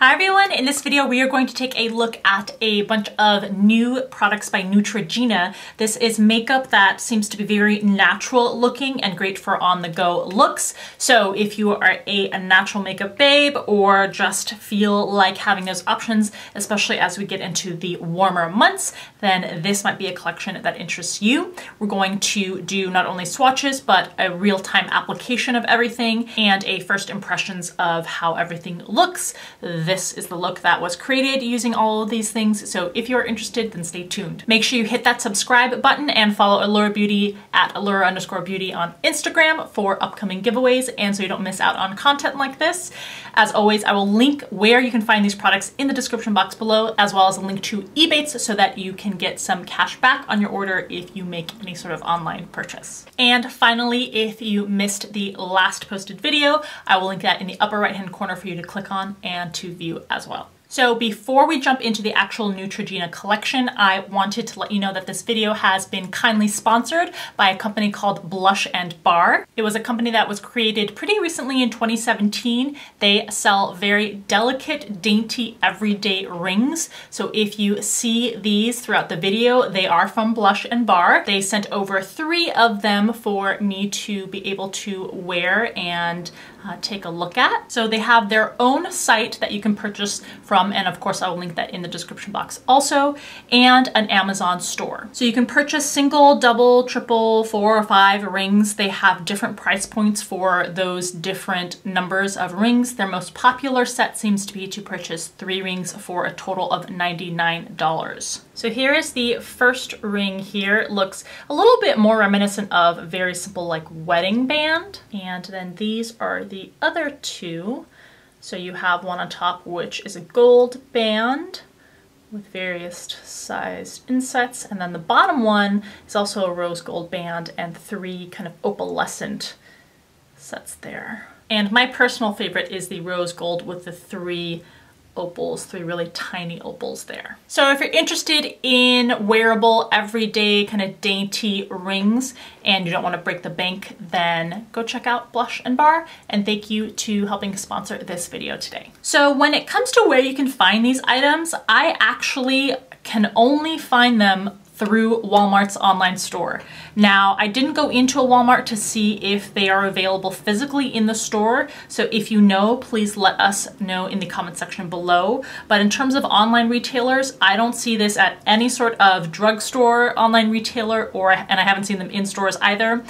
Hi everyone, in this video we are going to take a look at a bunch of new products by Neutrogena. This is makeup that seems to be very natural looking and great for on-the-go looks. So if you are a natural makeup babe or just feel like having those options, especially as we get into the warmer months, then this might be a collection that interests you. We're going to do not only swatches, but a real-time application of everything and a first impressions of how everything looks. This is the look that was created using all of these things, so if you're interested, then stay tuned. Make sure you hit that subscribe button and follow Allura Beauty at Allura_Beauty on Instagram for upcoming giveaways and so you don't miss out on content like this. As always, I will link where you can find these products in the description box below, as well as a link to Ebates so that you can get some cash back on your order if you make any sort of online purchase. And finally, if you missed the last posted video, I will link that in the upper right hand corner for you to click on and to view as well. So before we jump into the actual Neutrogena collection, I wanted to let you know that this video has been kindly sponsored by a company called Blush & Bar. It was a company that was created pretty recently in 2017. They sell very delicate, dainty, everyday rings. So if you see these throughout the video, they are from Blush & Bar. They sent over 3 of them for me to be able to wear and take a look at. So they have their own site that you can purchase from, and of course I will link that in the description box also, and an Amazon store. So you can purchase single, double, triple, 4 or 5 rings. They have different price points for those different numbers of rings. Their most popular set seems to be to purchase 3 rings for a total of $99. So here is the first ring here. It looks a little bit more reminiscent of a very simple like wedding band. And then these are the other 2. So you have one on top which is a gold band with various sized insets, and then the bottom one is also a rose gold band and 3 kind of opalescent sets there. And my personal favorite is the rose gold with the 3 opals, 3 really tiny opals there. So if you're interested in wearable, everyday, kind of dainty rings and you don't want to break the bank, then go check out Blush & Bar, and thank you to helping sponsor this video today. So when it comes to where you can find these items, I actually can only find them through Walmart's online store. Now, I didn't go into a Walmart to see if they are available physically in the store, so if you know, please let us know in the comment section below. But in terms of online retailers, I don't see this at any sort of drugstore online retailer, and I haven't seen them in stores either.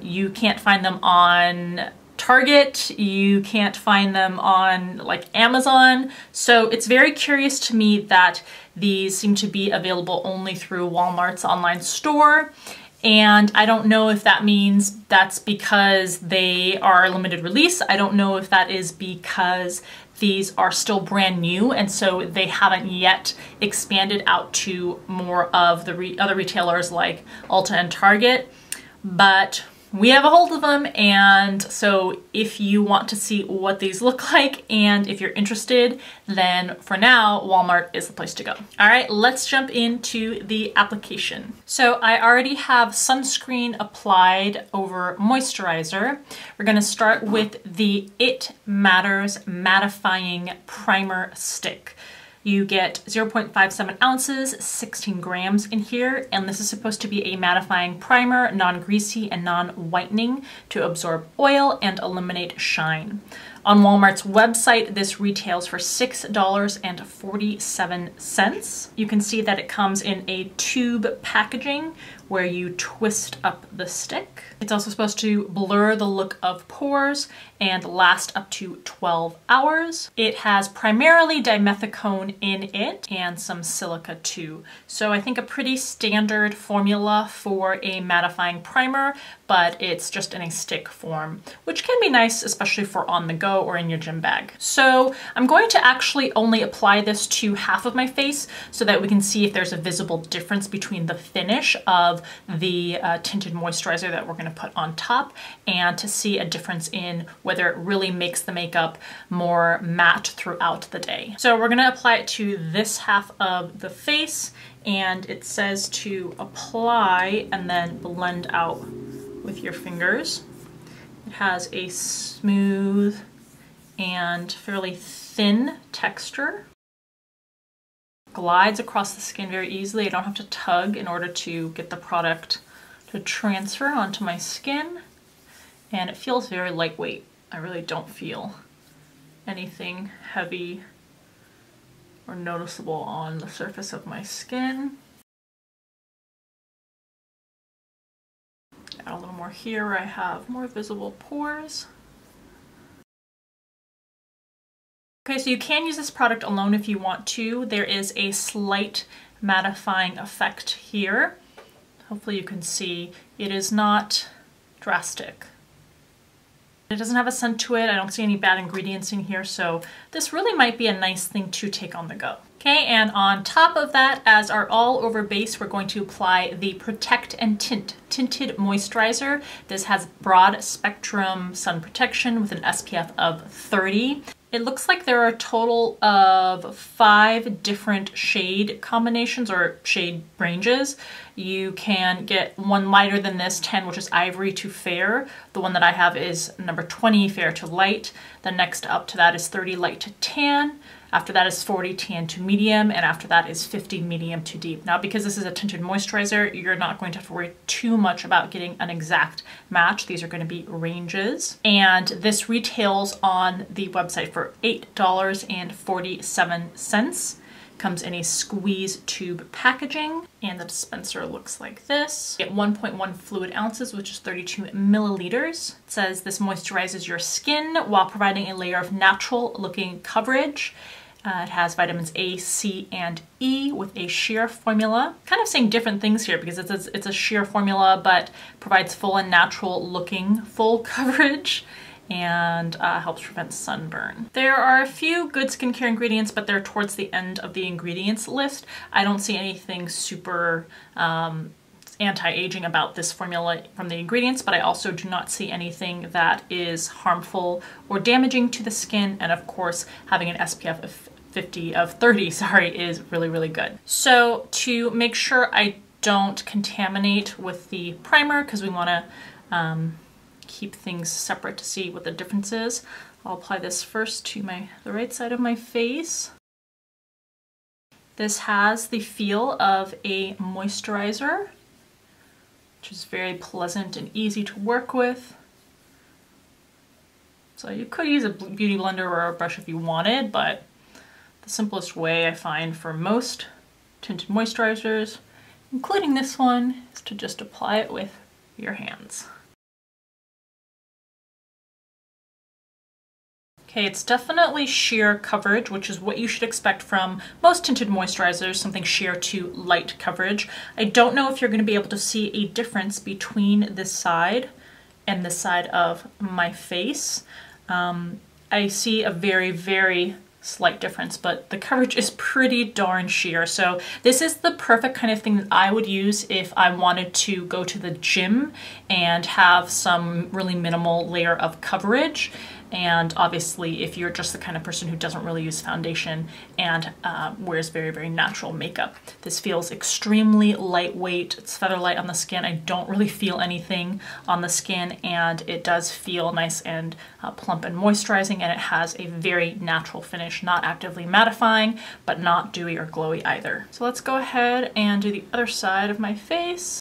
You can't find them on Target, you can't find them on like Amazon. So it's very curious to me that these seem to be available only through Walmart's online store. And I don't know if that means that's because they are limited release. I don't know if that is because these are still brand new and so they haven't yet expanded out to more of the other retailers like Ulta and Target. But we have a hold of them, and so if you want to see what these look like and if you're interested, then for now, Walmart is the place to go. All right, let's jump into the application. So I already have sunscreen applied over moisturizer. We're gonna start with the It Matters Mattifying Primer Stick. You get 0.57 ounces, 16 grams in here, and this is supposed to be a mattifying primer, non-greasy and non-whitening to absorb oil and eliminate shine. On Walmart's website, this retails for $6.47. You can see that it comes in a tube packaging where you twist up the stick. It's also supposed to blur the look of pores and last up to 12 hours. It has primarily dimethicone in it and some silica too. So I think a pretty standard formula for a mattifying primer, but it's just in a stick form, which can be nice, especially for on the go or in your gym bag. So I'm going to actually only apply this to half of my face so that we can see if there's a visible difference between the finish of the tinted moisturizer that we're going to put on top, and to see a difference in whether it really makes the makeup more matte throughout the day. So we're going to apply it to this half of the face, and it says to apply and then blend out with your fingers. It has a smooth and fairly thin texture. Glides across the skin very easily. I don't have to tug in order to get the product to transfer onto my skin. And it feels very lightweight. I really don't feel anything heavy or noticeable on the surface of my skin. Add a little more here where I have more visible pores. Okay, so you can use this product alone if you want to. There is a slight mattifying effect here. Hopefully you can see it is not drastic. It doesn't have a scent to it. I don't see any bad ingredients in here, so this really might be a nice thing to take on the go. Okay, and on top of that, as our all-over base, we're going to apply the Protect and Tint Tinted Moisturizer. This has broad spectrum sun protection with an SPF of 30. It looks like there are a total of 5 different shade combinations or shade ranges. You can get one lighter than this, 10, which is ivory to fair. The one that I have is number 20, fair to light. The next up to that is 30, light to tan. After that is 40, tan to medium, and after that is 50, medium to deep. Now, because this is a tinted moisturizer, you're not going to have to worry too much about getting an exact match. These are going to be ranges. And this retails on the website for $8.47. Comes in a squeeze tube packaging, and the dispenser looks like this. You get 1.1 fluid ounces, which is 32 milliliters. It says this moisturizes your skin while providing a layer of natural looking coverage. It has vitamins A, C, and E with a sheer formula. Kind of saying different things here because it's a sheer formula, but provides full and natural looking full coverage and helps prevent sunburn. There are a few good skincare ingredients, but they're towards the end of the ingredients list. I don't see anything super anti-aging about this formula from the ingredients, but I also do not see anything that is harmful or damaging to the skin. And of course, having an SPF of 30 is really, really good. So to make sure I don't contaminate with the primer, because we want to keep things separate to see what the difference is, I'll apply this first to the right side of my face. This has the feel of a moisturizer, which is very pleasant and easy to work with. So you could use a beauty blender or a brush if you wanted, but the simplest way I find for most tinted moisturizers, including this one, is to just apply it with your hands. Okay, it's definitely sheer coverage, which is what you should expect from most tinted moisturizers, something sheer to light coverage. I don't know if you're going to be able to see a difference between this side and this side of my face. I see a very, very slight difference, but the coverage is pretty darn sheer. So this is the perfect kind of thing that I would use if I wanted to go to the gym and have some really minimal layer of coverage. And obviously, if you're just the kind of person who doesn't really use foundation and wears very, very natural makeup, this feels extremely lightweight. It's feather light on the skin. I don't really feel anything on the skin, and it does feel nice and plump and moisturizing, and it has a very natural finish, not actively mattifying, but not dewy or glowy either. So let's go ahead and do the other side of my face.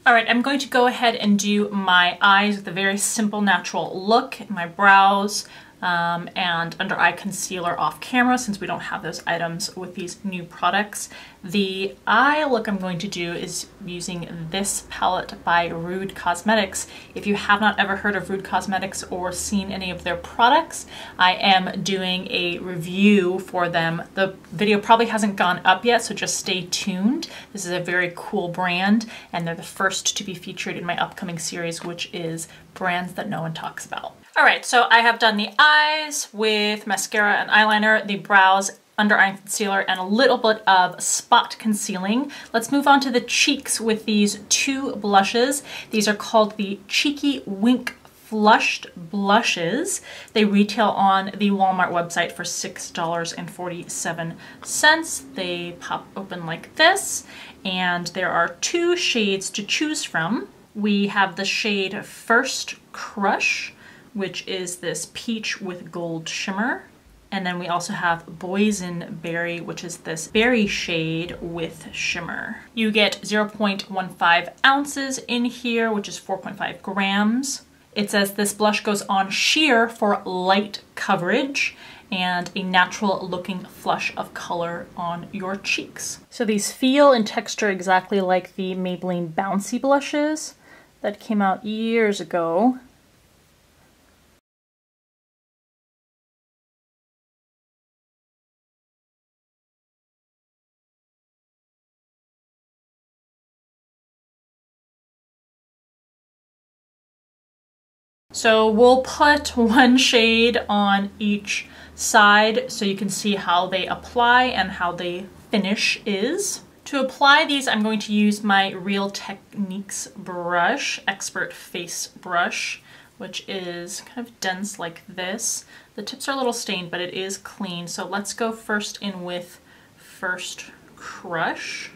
All right, I'm going to go ahead and do my eyes with a very simple, natural look, my brows, and under eye concealer off camera, since we don't have those items with these new products. The eye look I'm going to do is using this palette by Rude Cosmetics. If you have not ever heard of Rude Cosmetics or seen any of their products, I am doing a review for them. The video probably hasn't gone up yet, so just stay tuned. This is a very cool brand, and they're the first to be featured in my upcoming series, which is brands that no one talks about. All right, so I have done the eyes with mascara and eyeliner, the brows, under eye concealer, and a little bit of spot concealing. Let's move on to the cheeks with these two blushes. These are called the Cheeky Wink Flushed Blushes. They retail on the Walmart website for $6.47. They pop open like this, and there are 2 shades to choose from. We have the shade First Crush, which is this peach with gold shimmer. And then we also have Boysenberry, which is this berry shade with shimmer. You get 0.15 ounces in here, which is 4.5 grams. It says this blush goes on sheer for light coverage and a natural looking flush of color on your cheeks. So these feel and texture exactly like the Maybelline Bouncy blushes that came out years ago. So we'll put 1 shade on each side so you can see how they apply and how the finish is. To apply these, I'm going to use my Real Techniques brush, Expert Face brush, which is kind of dense like this. The tips are a little stained, but it is clean. So let's go first in with First Crush.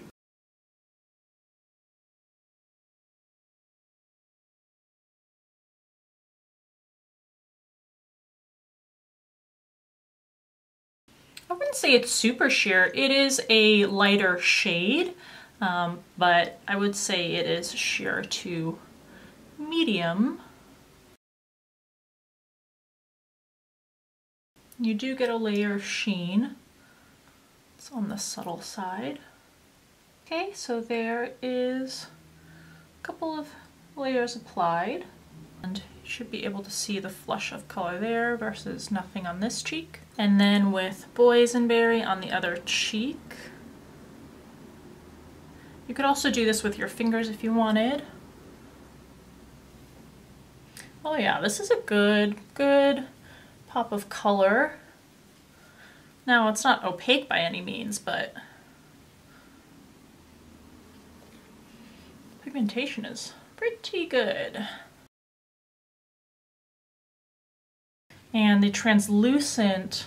I wouldn't say it's super sheer. It is a lighter shade, but I would say it is sheer to medium. You do get a layer of sheen. It's on the subtle side. Okay, so there is a couple of layers applied, and you should be able to see the flush of color there versus nothing on this cheek. And then with Boysenberry on the other cheek. You could also do this with your fingers if you wanted. Oh yeah, this is a good pop of color. Now it's not opaque by any means, but pigmentation is pretty good. And the translucent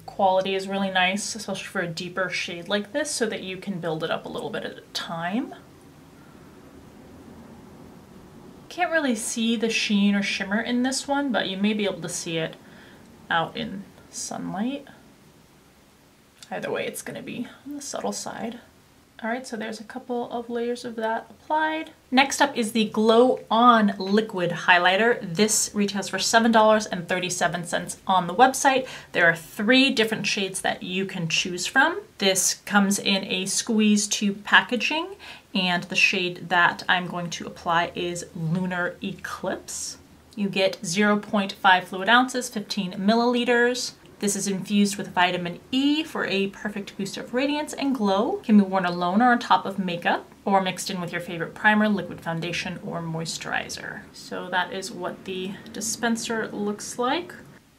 quality is really nice, especially for a deeper shade like this, so that you can build it up a little bit at a time. Can't really see the sheen or shimmer in this one, but you may be able to see it out in sunlight. Either way, it's going to be on the subtle side. Alright, so there's a couple of layers of that applied. Next up is the Glow On Liquid Highlighter. This retails for $7.37 on the website. There are 3 different shades that you can choose from. This comes in a squeeze tube packaging, and the shade that I'm going to apply is Lunar Eclipse. You get 0.5 fluid ounces, 15 milliliters. This is infused with vitamin E for a perfect boost of radiance and glow. Can be worn alone or on top of makeup, or mixed in with your favorite primer, liquid foundation, or moisturizer. So that is what the dispenser looks like.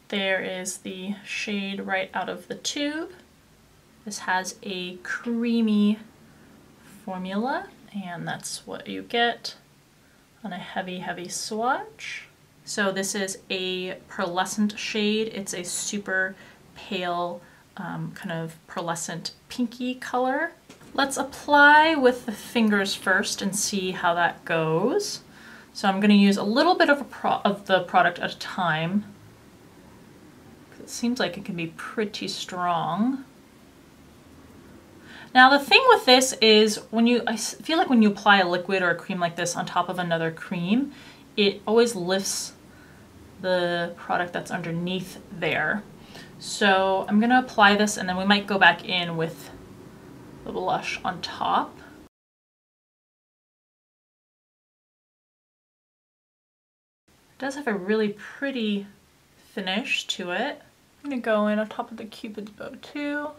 There is the shade right out of the tube. This has a creamy formula, and that's what you get on a heavy swatch. So this is a pearlescent shade. It's a super pale, kind of pearlescent pinky color. Let's apply with the fingers first and see how that goes. So I'm going to use a little bit of the product at a time. It seems like it can be pretty strong. Now the thing with this is I feel like when you apply a liquid or a cream like this on top of another cream, it always lifts the product that's underneath there. So I'm gonna apply this, and then we might go back in with the blush on top. It does have a really pretty finish to it. I'm gonna go in on top of the Cupid's bow too.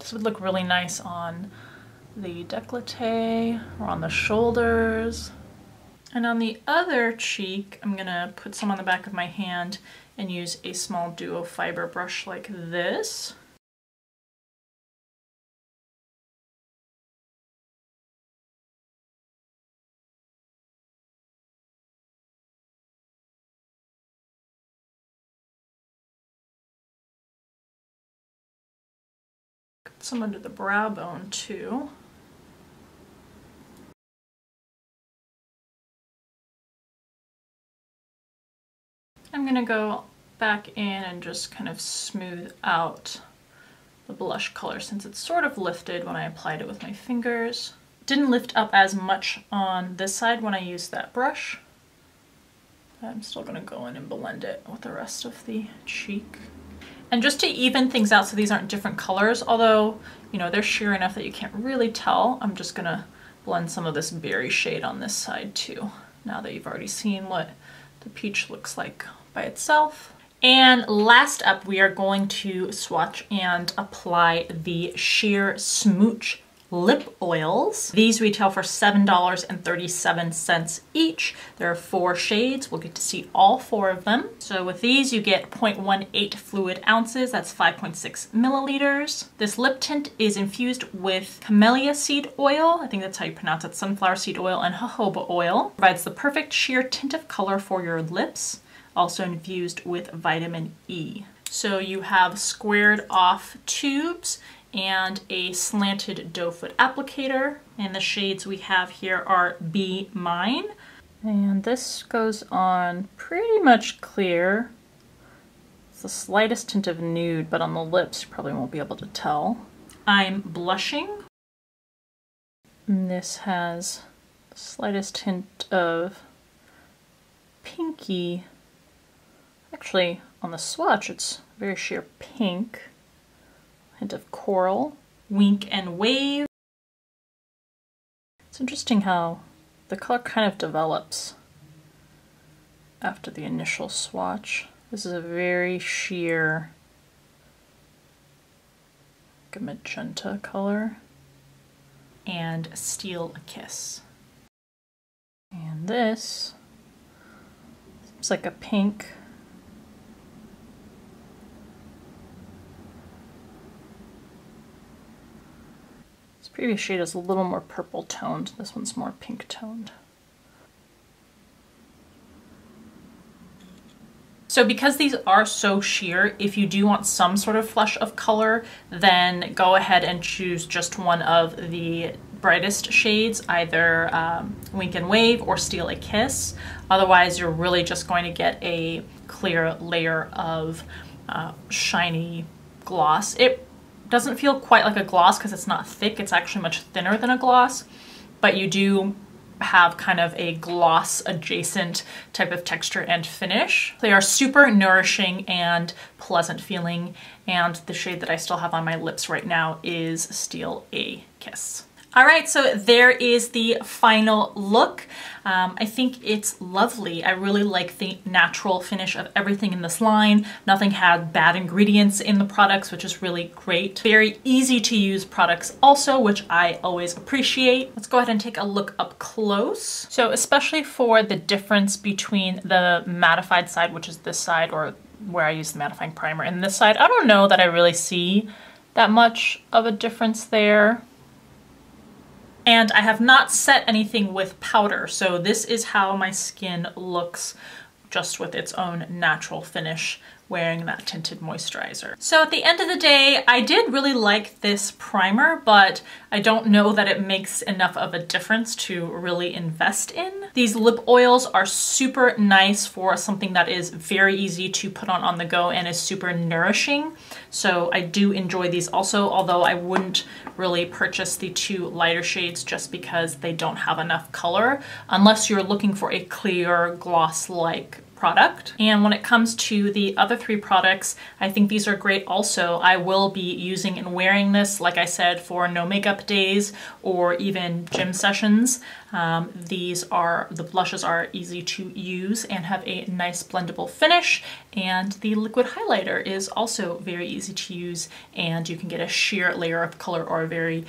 This would look really nice on the décolleté or on the shoulders. And on the other cheek, I'm gonna put some on the back of my hand and use a small duo fiber brush like this. some under the brow bone too. I'm gonna go back in and just kind of smooth out the blush color since it's sort of lifted when I applied it with my fingers. Didn't lift up as much on this side when I used that brush. I'm still gonna go in and blend it with the rest of the cheek. And just to even things out so these aren't different colors, although, you know, they're sheer enough that you can't really tell, I'm just gonna blend some of this berry shade on this side too, now that you've already seen what the peach looks like by itself. And last up, we are going to swatch and apply the Sheer Smooch lip oils. These retail for $7.37 each. There are 4 shades. We'll get to see all 4 of them. So with these, you get 0.18 fluid ounces. That's 5.6 milliliters. This lip tint is infused with camellia seed oil. I think that's how you pronounce it. Sunflower seed oil and jojoba oil. Provides the perfect sheer tint of color for your lips. Also infused with vitamin E. So you have squared off tubes and a slanted doe foot applicator. And the shades we have here are Be Mine. And this goes on pretty much clear. It's the slightest tint of nude, but on the lips you probably won't be able to tell. I'm blushing. And this has the slightest hint of pinky. Actually, on the swatch, it's very sheer pink. Hint of coral. Wink and Wave. It's interesting how the color kind of develops after the initial swatch. This is a very sheer, like a magenta color. And Steal a Kiss. And this seems like a pink. Previous shade is a little more purple toned. This one's more pink toned. So because these are so sheer, if you do want some sort of flush of color, then go ahead and choose just one of the brightest shades, either Wink and Wave or Steal a Kiss. Otherwise, you're really just going to get a clear layer of shiny gloss. It doesn't feel quite like a gloss because it's not thick. It's actually much thinner than a gloss, but you do have kind of a gloss adjacent type of texture and finish. They are super nourishing and pleasant feeling, and the shade that I still have on my lips right now is Steal a Kiss. All right, so there is the final look. I think it's lovely. I really like the natural finish of everything in this line. Nothing had bad ingredients in the products, which is really great. Very easy to use products also, which I always appreciate. Let's go ahead and take a look up close. So especially for the difference between the mattified side, which is this side, or where I use the mattifying primer, and this side, I don't know that I really see that much of a difference there. And I have not set anything with powder, so this is how my skin looks just with its own natural finish wearing that tinted moisturizer. So at the end of the day, I did really like this primer, but I don't know that it makes enough of a difference to really invest in. These lip oils are super nice for something that is very easy to put on the go and is super nourishing. So I do enjoy these also, although I wouldn't really purchase the 2 lighter shades just because they don't have enough color, unless you're looking for a clear gloss-like product. And when it comes to the other 3 products, I think these are great also. I will be using and wearing this, like I said, for no makeup days or even gym sessions. The blushes are easy to use and have a nice blendable finish, and the liquid highlighter is also very easy to use, and you can get a sheer layer of color or a very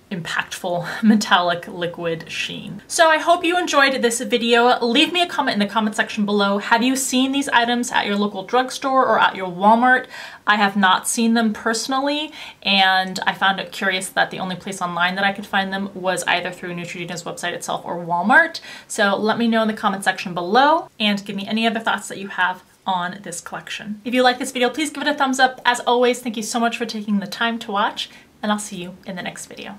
impactful metallic liquid sheen. So I hope you enjoyed this video. Leave me a comment in the comment section below. Have you seen these items at your local drugstore or at your Walmart? I have not seen them personally, and I found it curious that the only place online that I could find them was either through Neutrogena's website itself or Walmart. So let me know in the comment section below and give me any other thoughts that you have on this collection. If you like this video, please give it a thumbs up. As always, thank you so much for taking the time to watch, and I'll see you in the next video.